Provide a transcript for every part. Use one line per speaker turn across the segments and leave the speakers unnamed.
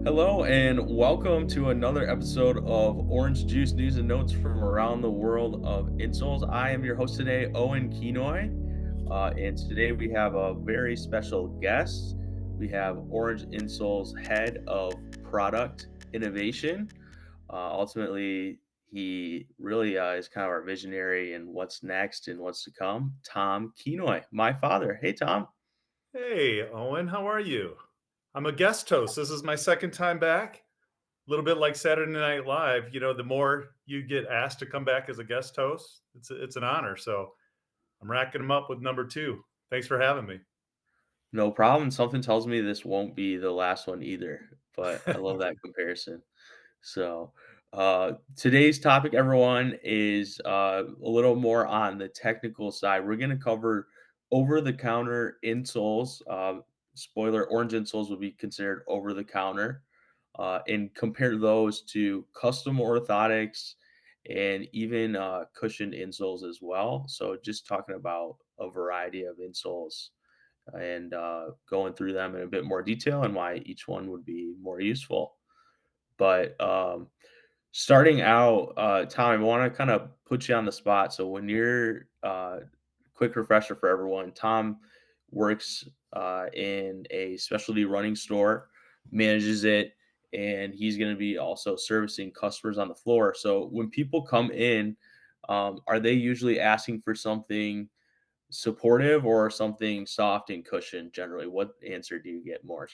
Hello and welcome to another episode of Orange Juice News and Notes from around the world of insoles. I am your host today, Owen and today we have a very special guest. We have Orange Insoles Head of Product Innovation. Ultimately, he really is kind of our visionary in what's next and what's to come. Tom Kenoy, my father. Hey, Tom.
Hey, Owen, how are you? I'm a guest host. This is my second time back. A little bit like Saturday Night Live. The more you get asked to come back as a guest host, it's an honor. So I'm racking them up with number two. Thanks for having me.
No problem. Something tells me this won't be the last one either, but I love that comparison. So, today's topic, everyone, is a little more on the technical side. We're going to cover over the counter insoles. Spoiler, orange insoles would be considered over the counter, and compare those to custom orthotics and even cushioned insoles as well. So, just talking about a variety of insoles and going through them in a bit more detail and why each one would be more useful. But starting out, Tom, I want to kind of put you on the spot. So when you're quick refresher for everyone, Tom works in a specialty running store, manages it, and he's going to be also servicing customers on the floor. So when people come in, are they usually asking for something supportive or something soft and cushioned generally? What answer do you get more?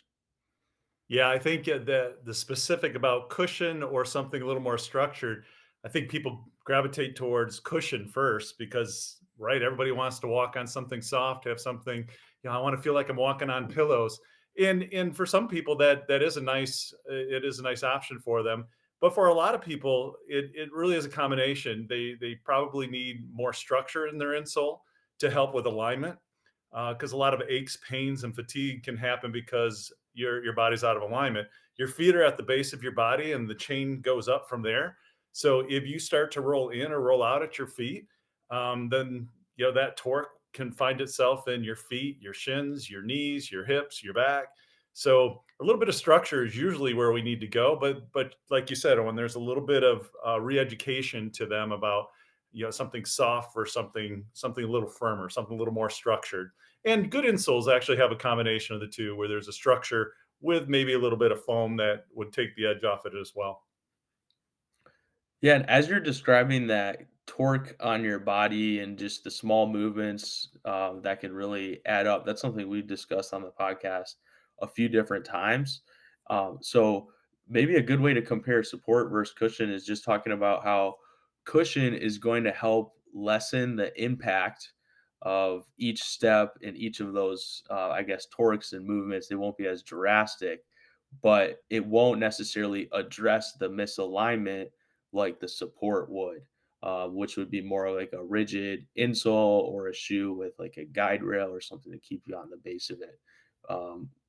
Yeah, I think the specific about cushion or something a little more structured, I think people gravitate towards cushion first because right, everybody wants to walk on something soft, have something, I want to feel like I'm walking on pillows. And for some people that is a nice it is a nice option for them. But for a lot of people, it really is a combination. They probably need more structure in their insole to help with alignment because a lot of aches, pains, and fatigue can happen because your body's out of alignment. Your feet are at the base of your body, and the chain goes up from there. So if you start to roll in or roll out at your feet, then that torque can find itself in your feet, your shins, your knees, your hips, your back. So a little bit of structure is usually where we need to go, but like you said, when there's a little bit of re-education to them about something soft or something a little firmer, something a little more structured. And good insoles actually have a combination of the two, where there's a structure with maybe a little bit of foam that would take the edge off it as well.
Yeah, and as you're describing that torque on your body and just the small movements that can really add up, that's something we've discussed on the podcast a few different times. So maybe a good way to compare support versus cushion is just talking about how cushion is going to help lessen the impact of each step in each of those, I guess, torques and movements. They won't be as drastic, but it won't necessarily address the misalignment like the support would, which would be more like a rigid insole or a shoe with like a guide rail or something to keep you on the base of it.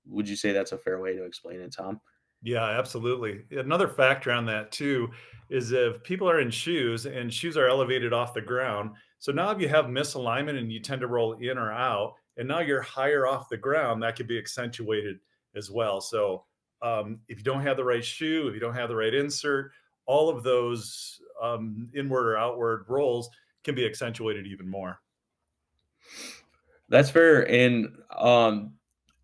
Would you say that's a fair way to explain it, Tom?
Yeah, absolutely. Another factor on that too is if people are in shoes and shoes are elevated off the ground. So now if you have misalignment and you tend to roll in or out, and now you're higher off the ground, that could be accentuated as well. So if you don't have the right shoe, if you don't have the right insert, all of those inward or outward rolls can be accentuated even more.
That's fair. And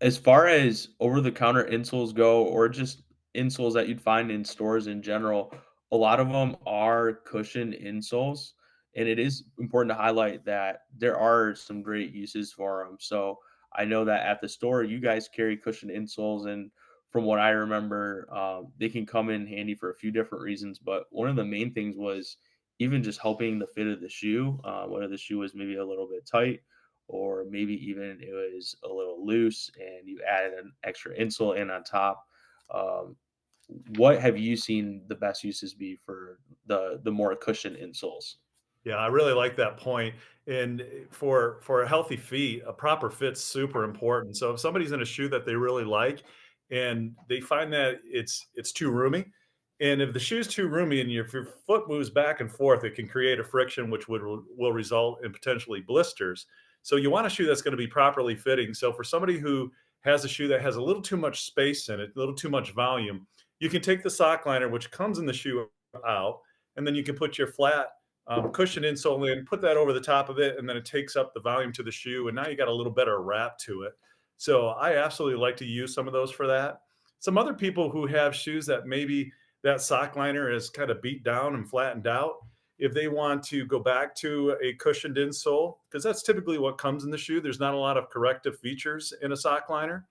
as far as over the counter insoles go, or just insoles that you'd find in stores in general, a lot of them are cushioned insoles. And it is important to highlight that there are some great uses for them. So I know that at the store, you guys carry cushioned insoles. And from what I remember, they can come in handy for a few different reasons. But one of the main things was even just helping the fit of the shoe, whether the shoe was maybe a little bit tight or maybe even it was a little loose and you added an extra insole in on top. Um, what have you seen the best uses be for the more cushioned insoles?
Yeah, I really like that point. And for a healthy feet, a proper fit's super important. So if somebody's in a shoe that they really like and they find that it's too roomy, and if the shoe's too roomy and if your foot moves back and forth, it can create a friction which will result in potentially blisters. So you want a shoe that's going to be properly fitting. So for somebody who has a shoe that has a little too much space in it, a little too much volume, you can take the sock liner, which comes in the shoe, out, and then you can put your flat cushion insole in, put that over the top of it, and then it takes up the volume to the shoe, and now you got a little better wrap to it. So I absolutely like to use some of those for that. Some other people who have shoes that maybe that sock liner is kind of beat down and flattened out, if they want to go back to a cushioned insole, because that's typically what comes in the shoe, there's not a lot of corrective features in a sock liner.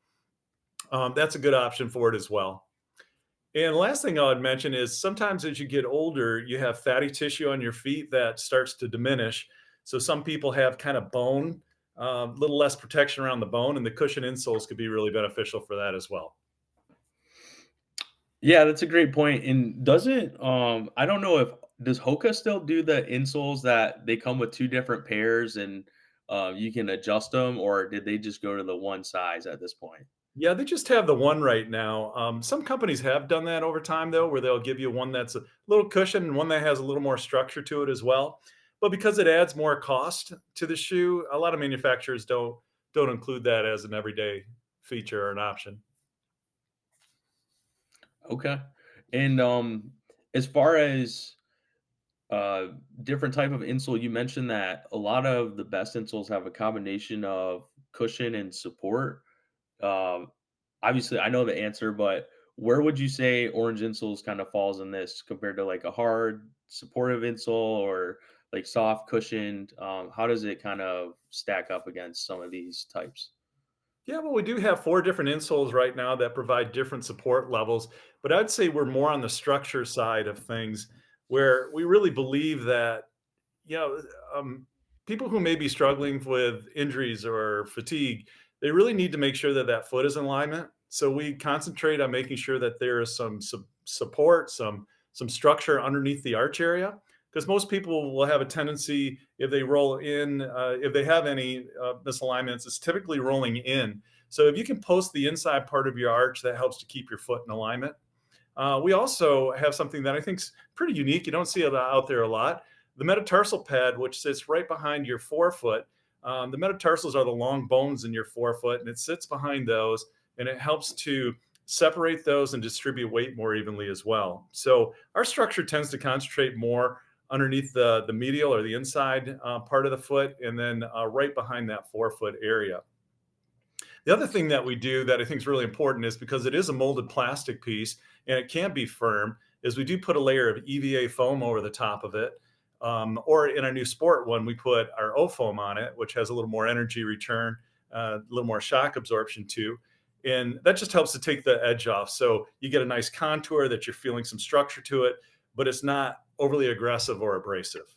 That's a good option for it as well. And the last thing I would mention is sometimes as you get older, you have fatty tissue on your feet that starts to diminish. So some people have kind of bone, a little less protection around the bone, and the cushion insoles could be really beneficial for that as well.
Yeah, that's a great point. And doesn't I don't know if does Hoka still do the insoles that they come with two different pairs and you can adjust them, or did they just go to the one size at this point?
Yeah, they just have the one right now. Some companies have done that over time, though, where they'll give you one that's a little cushion and one that has a little more structure to it as well. But because it adds more cost to the shoe, a lot of manufacturers don't include that as an everyday feature or an option.
Okay. And as far as uh different type of insole, you mentioned that a lot of the best insoles have a combination of cushion and support. Um, Obviously, I know the answer, but where would you say Orange Insoles kind of falls in this compared to like a hard supportive insole or like soft cushioned? How does it kind of stack up against some of these types?
Yeah, well, we do have 4 different insoles right now that provide different support levels, but I'd say we're more on the structure side of things, where we really believe that, you know, people who may be struggling with injuries or fatigue, they really need to make sure that that foot is in alignment. So we concentrate on making sure that there is some support, some structure underneath the arch area, because most people will have a tendency if they roll in, if they have any misalignments, it's typically rolling in. So if you can post the inside part of your arch, that helps to keep your foot in alignment. We also have something that I think is pretty unique. You don't see it out there a lot. The metatarsal pad, which sits right behind your forefoot. The metatarsals are the long bones in your forefoot, and it sits behind those, and it helps to separate those and distribute weight more evenly as well. So our structure tends to concentrate more underneath the medial or the inside part of the foot, and then right behind that forefoot area. The other thing that we do that I think is really important is because it is a molded plastic piece and it can be firm, is we do put a layer of EVA foam over the top of it. Or in our new sport one, we put our O foam on it, which has a little more energy return, a little more shock absorption too. And that just helps to take the edge off. So you get a nice contour that you're feeling some structure to it, but it's not overly aggressive or abrasive.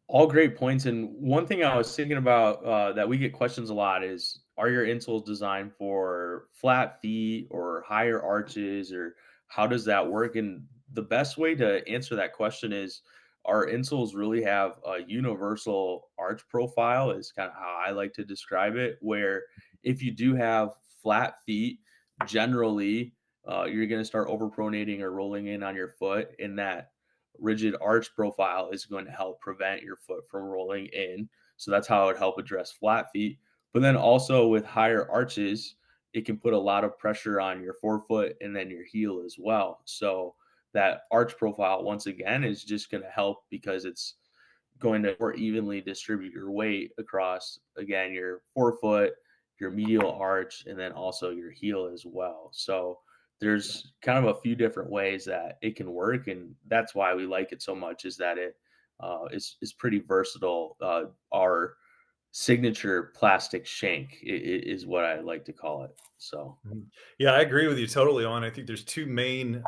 All great points. And one thing I was thinking about that we get questions a lot is, are your insoles designed for flat feet or higher arches, or how does that work? And the best way to answer that question is, our insoles really have a universal arch profile, is kind of how I like to describe it, where if you do have flat feet, generally you're going to start overpronating or rolling in on your foot, and that rigid arch profile is going to help prevent your foot from rolling in. So that's how it would help address flat feet. But then also with higher arches, it can put a lot of pressure on your forefoot and then your heel as well. So that arch profile, once again, is just going to help because it's going to more evenly distribute your weight across, again, your forefoot, your medial arch, and then also your heel as well. So there's kind of a few different ways that it can work, and that's why we like it so much. Is that it is pretty versatile. Our signature plastic shank is what I like to call it. So
Mhm. Yeah, I agree with you totally on. I think there's two main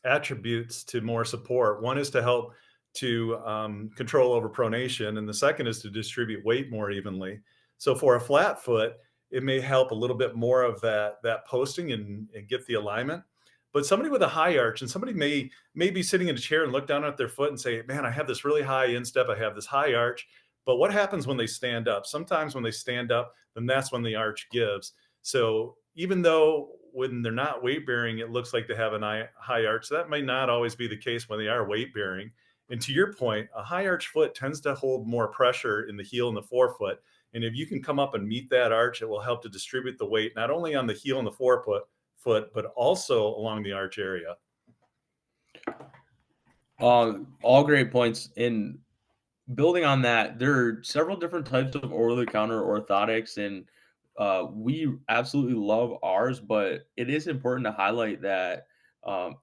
attributes to more support. One is to help to control over pronation, and the second is to distribute weight more evenly. So for a flat foot, it may help a little bit more of that posting and get the alignment. But somebody with a high arch, and somebody may be sitting in a chair and look down at their foot and say, "Man, I have this really high instep. I have this high arch." But what happens when they stand up? Sometimes when they stand up, then that's when the arch gives. So even though when they're not weight bearing, it looks like they have a high arch, that may not always be the case when they are weight bearing. And to your point, a high arch foot tends to hold more pressure in the heel and the forefoot. And if you can come up and meet that arch, it will help to distribute the weight not only on the heel and the foot, but also along the arch area.
All great points. And building on that, there are several different types of over-the-counter orthotics, and we absolutely love ours. But it is important to highlight that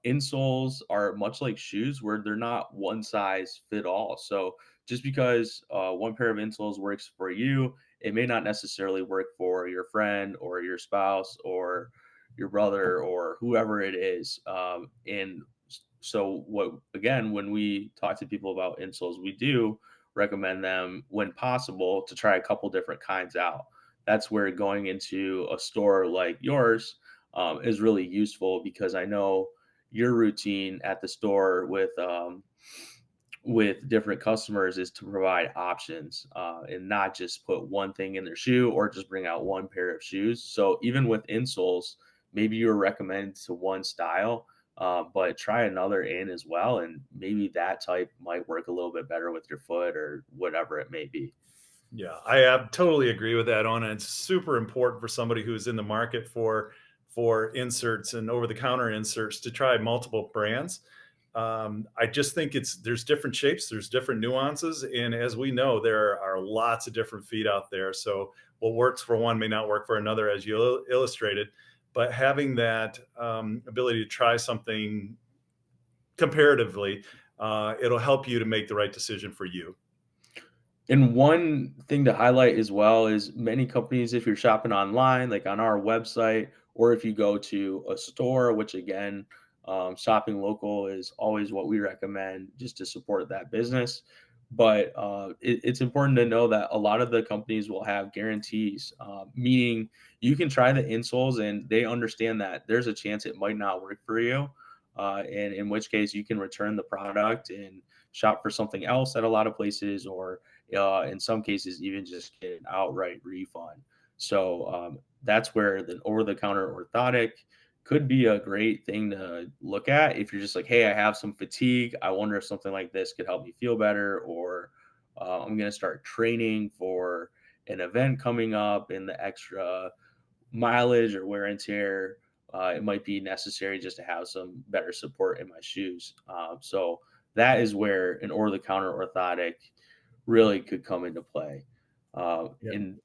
insoles are much like shoes, where they're not one size fit all. So just because one pair of insoles works for you, it may not necessarily work for your friend or your spouse or your brother or whoever it is. So what again, when we talk to people about insoles, we do recommend them when possible to try a couple different kinds out. That's where going into a store like yours is really useful, because I know your routine at the store with different customers is to provide options and not just put one thing in their shoe or just bring out one pair of shoes. So even with insoles, maybe you're recommended to one style, but try another in as well, and maybe that type might work a little bit better with your foot or whatever it may be.
Yeah, I totally agree with that on. It's super important for somebody who's in the market for inserts and over the counter inserts to try multiple brands. I just think there's different shapes, there's different nuances, and as we know, there are lots of different feet out there. So what works for one may not work for another, as you illustrated. But having that ability to try something comparatively, it'll help you to make the right decision for you.
And one thing to highlight as well is many companies, if you're shopping online, like on our website, or if you go to a store, which again, shopping local is always what we recommend just to support that business. But it's important to know that a lot of the companies will have guarantees, meaning you can try the insoles and they understand that there's a chance it might not work for you. And in which case, you can return the product and shop for something else at a lot of places, or in some cases, even just get an outright refund. So that's where the over-the-counter orthotic could be a great thing to look at if you're just like, hey, I have some fatigue. I wonder if something like this could help me feel better, or I'm going to start training for an event coming up, and the extra mileage or wear and tear, it might be necessary just to have some better support in my shoes. So that is where an over-the-counter orthotic really could come into play. In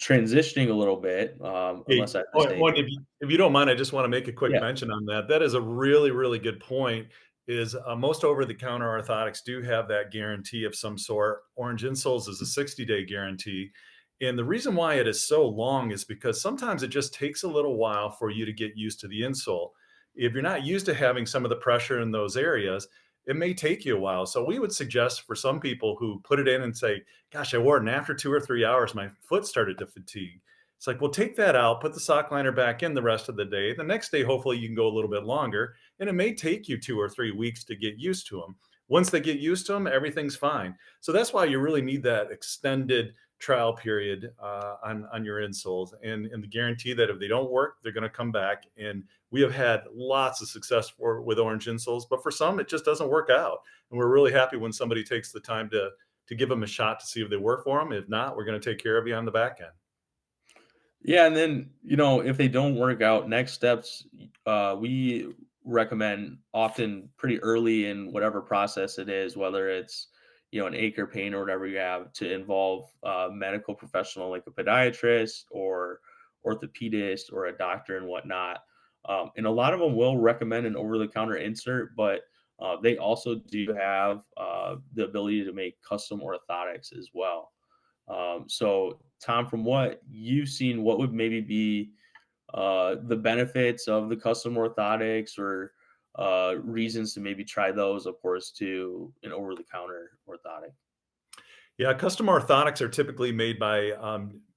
transitioning a little bit, unless I
Hey,
have to say,
Owen, if you don't mind, I just wanna make a quick
yeah,
mention on that. That is a really, really good point, is, most over-the-counter orthotics do have that guarantee of some sort. Orange Insoles is a 60-day guarantee, and the reason why it is so long is because sometimes it just takes a little while for you to get used to the insole. If you're not used to having some of the pressure in those areas, it may take you a while. So we would suggest for some people who put it in and say, "Gosh, I wore it, and after 2 or 3 hours, my foot started to fatigue." It's like, well, take that out, put the sock liner back in the rest of the day. The next day, hopefully, you can go a little bit longer. And it may take you 2 or 3 weeks to get used to them. Once they get used to them, everything's fine. So that's why you really need that extended trial period on your insoles, and the guarantee that if they don't work, they're going to come back. And we have had lots of success with Orange Insoles, but for some, it just doesn't work out. And we're really happy when somebody takes the time to give them a shot to see if they work for them. If not, we're going to take care of you on the back end.
yeah, and then if they don't work out, next steps, we recommend often pretty early in whatever process it is, whether it's an ache or pain or whatever you have, to involve a medical professional like a podiatrist or orthopedist or a doctor and whatnot. And a lot of them will recommend an over-the-counter insert, but they also do have the ability to make custom orthotics as well. So, Tom, from what you've seen, what would maybe be the benefits of the custom orthotics, or reasons to maybe try those, of course, to an over-the-counter orthotic?
Yeah, custom orthotics are typically made by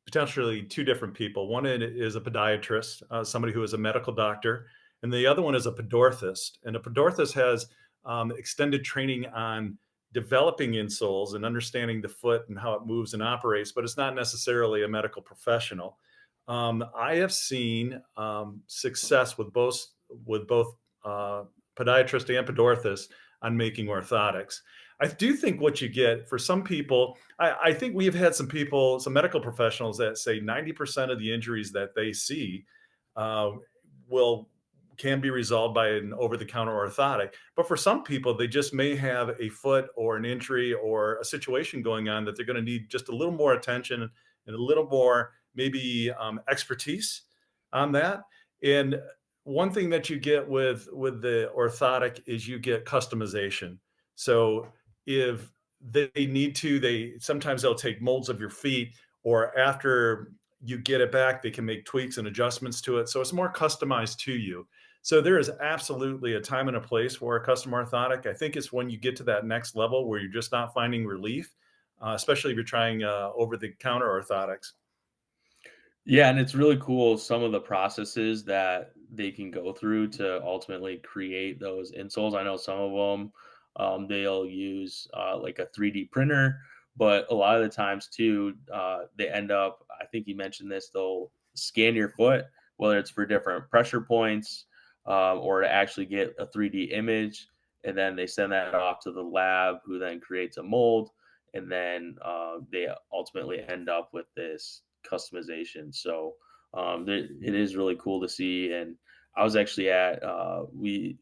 potentially two different people. One is a podiatrist, somebody who is a medical doctor, and the other one is a podorthist. And a podorthist has extended training on developing insoles and understanding the foot and how it moves and operates, but it's not necessarily a medical professional. I have seen success with both podiatrist and podorthist on making orthotics. I do think what you get for some people, I think we've had some people, some medical professionals that say 90% of the injuries that they see uh, will can be resolved by an over-the-counter orthotic. But for some people, they just may have a foot or an injury or a situation going on that they're going to need just a little more attention and a little more maybe expertise on that. And one thing that you get with the orthotic is you get customization. So if they need to, they sometimes they'll take molds of your feet, or after you get it back, they can make tweaks and adjustments to it. So it's more customized to you. So there is absolutely a time and a place for a custom orthotic. I think it's when you get to that next level where you're just not finding relief, especially if you're trying over the counter orthotics.
Yeah, and it's really cool some of the processes that they can go through to ultimately create those insoles. I know some of them they'll use like a 3D printer, but a lot of the times too, they end up. I think you mentioned this. They'll scan your foot, whether it's for different pressure points or to actually get a 3D image, and then they send that off to the lab, who then creates a mold, and then they ultimately end up with this customization. So it is really cool to see. And I was actually at we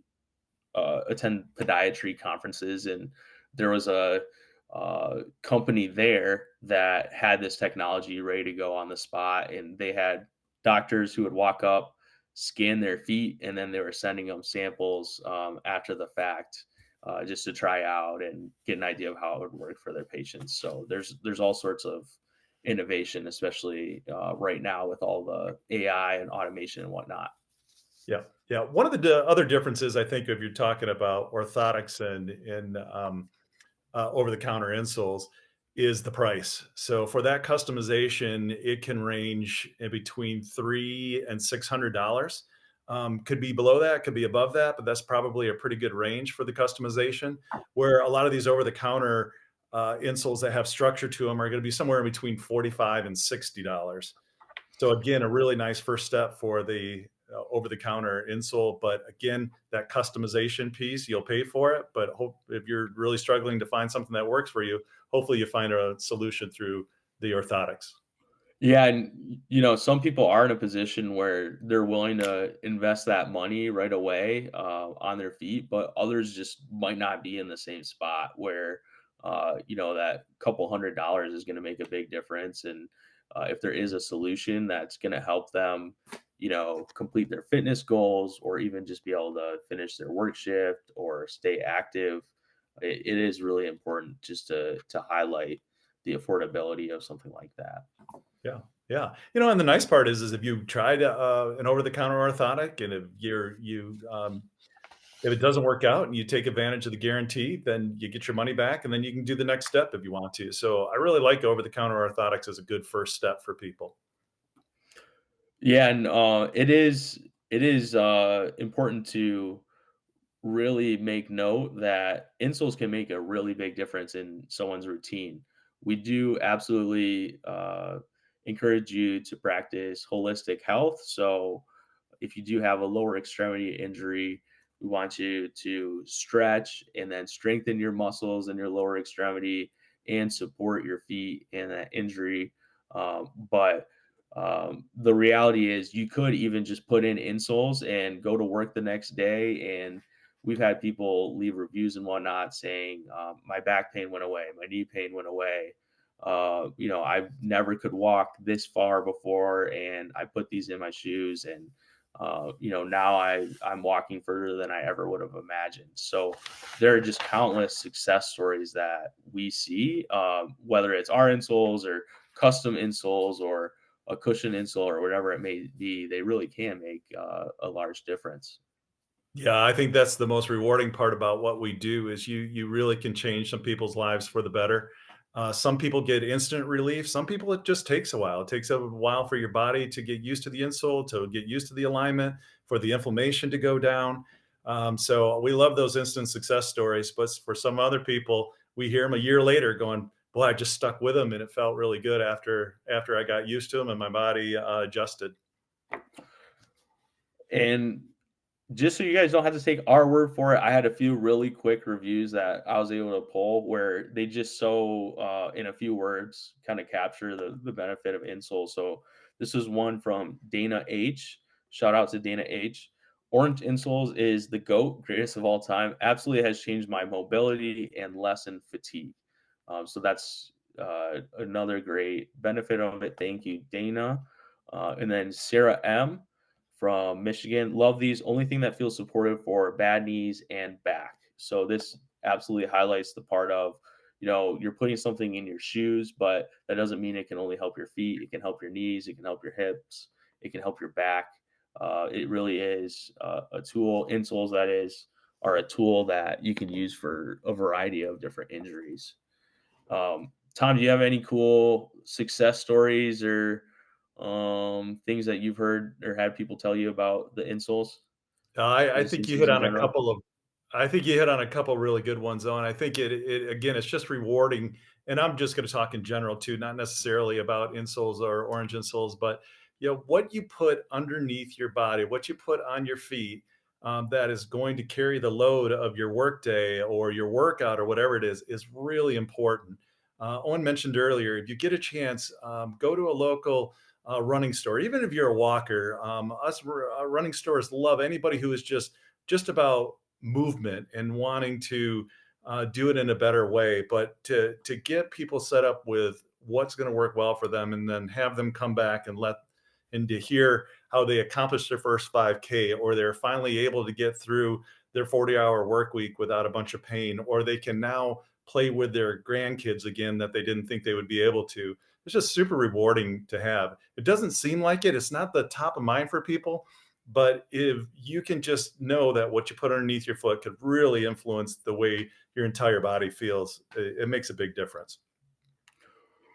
attend podiatry conferences, and there was a company there that had this technology ready to go on the spot, and they had doctors who would walk up, scan their feet, and then they were sending them samples after the fact. Just to try out and get an idea of how it would work for their patients. So there's all sorts of innovation, especially right now with all the AI and automation and whatnot.
Yeah, yeah. One of the other differences I think if you're talking about orthotics and over-the-counter insoles is the price. So for that customization, it can range in between $300 and $600. Could be below that, could be above that, but that's probably a pretty good range for the customization. Where a lot of these over-the-counter insoles that have structure to them are going to be somewhere in between $45 and $60. So again, a really nice first step for the over-the-counter insole. But again, that customization piece, you'll pay for it. But hope if you're really struggling to find something that works for you, hopefully you find a solution through the orthotics.
Yeah, and some people are in a position where they're willing to invest that money right away on their feet, but others just might not be in the same spot where that couple $100 is going to make a big difference. And if there is a solution that's going to help them, complete their fitness goals, or even just be able to finish their work shift or stay active, it is really important just to highlight the affordability of something like that.
Yeah. Yeah. And the nice part is if you tried an over-the-counter orthotic and if it doesn't work out and you take advantage of the guarantee, then you get your money back and then you can do the next step if you want to. So I really like over-the-counter orthotics as a good first step for people.
Yeah, and it is important to really make note that insoles can make a really big difference in someone's routine. We do absolutely encourage you to practice holistic health. So if you do have a lower extremity injury, we want you to stretch and then strengthen your muscles in your lower extremity and support your feet in that injury. But the reality is, you could even just put in insoles and go to work the next day. And we've had people leave reviews and whatnot saying, my back pain went away, my knee pain went away. I never could walk this far before, and I put these in my shoes, and now I'm walking further than I ever would have imagined. So there are just countless success stories that we see, whether it's our insoles or custom insoles or a cushion insole or whatever it may be. They really can make a large difference.
Yeah, I think that's the most rewarding part about what we do is you really can change some people's lives for the better. Some people get instant relief. Some people it just takes a while. It takes a while for your body to get used to the insole, to get used to the alignment, for the inflammation to go down. So we love those instant success stories. But for some other people, we hear them a year later going, "Boy, I just stuck with them, and it felt really good after I got used to them and my body adjusted."
And Just so you guys don't have to take our word for it, I had a few really quick reviews that I was able to pull where they just in a few words, kind of capture the benefit of insoles. So this is one from Dana H. Shout out to Dana H. Orange Insoles is the GOAT, greatest of all time. Absolutely has changed my mobility and lessened fatigue. So that's another great benefit of it. Thank you, Dana. And then Sarah M from Michigan. Love these. Only thing that feels supportive for bad knees and back. So this absolutely highlights the part of, you're putting something in your shoes, but that doesn't mean it can only help your feet. It can help your knees. It can help your hips. It can help your back. It really is a tool. Insoles, that is, are a tool that you can use for a variety of different injuries. Tom, do you have any cool success stories or things that you've heard or had people tell you about the insoles or
I
the
think you hit
insoles in
on a
general?
couple of I think you hit on a couple really good ones, though, and I think it again, it's just rewarding. And I'm just going to talk in general too, not necessarily about insoles or orange insoles, but what you put underneath your body, what you put on your feet, that is going to carry the load of your workday or your workout or whatever it is really important. Owen mentioned earlier, if you get a chance, go to a local running store, even if you're a walker. Running stores love anybody who is just about movement and wanting to do it in a better way. But to get people set up with what's going to work well for them, and then have them come back and to hear how they accomplished their first 5K, or they're finally able to get through their 40-hour work week without a bunch of pain, or they can now play with their grandkids again that they didn't think they would be able to. It's just super rewarding to have. It doesn't seem like it. It's not the top of mind for people, but if you can just know that what you put underneath your foot could really influence the way your entire body feels, it makes a big difference.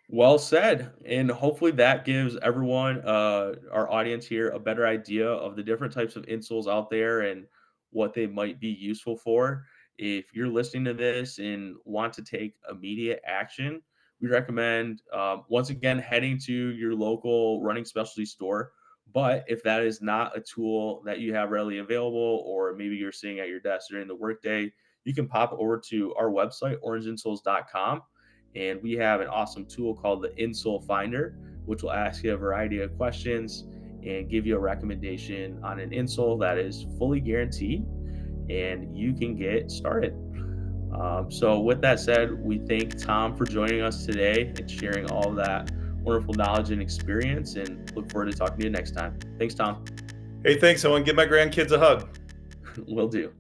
Well said. And hopefully that gives everyone, our audience here, a better idea of the different types of insoles out there and what they might be useful for. If you're listening to this and want to take immediate action, we recommend, once again, heading to your local running specialty store. But if that is not a tool that you have readily available, or maybe you're sitting at your desk during the workday, you can pop over to our website, orangeinsoles.com, and we have an awesome tool called the Insole Finder, which will ask you a variety of questions and give you a recommendation on an insole that is fully guaranteed, and you can get started. So, with that said, we thank Tom for joining us today and sharing all of that wonderful knowledge and experience, and look forward to talking to you next time. Thanks, Tom.
Hey, thanks. I want to give my grandkids a hug.
Will do.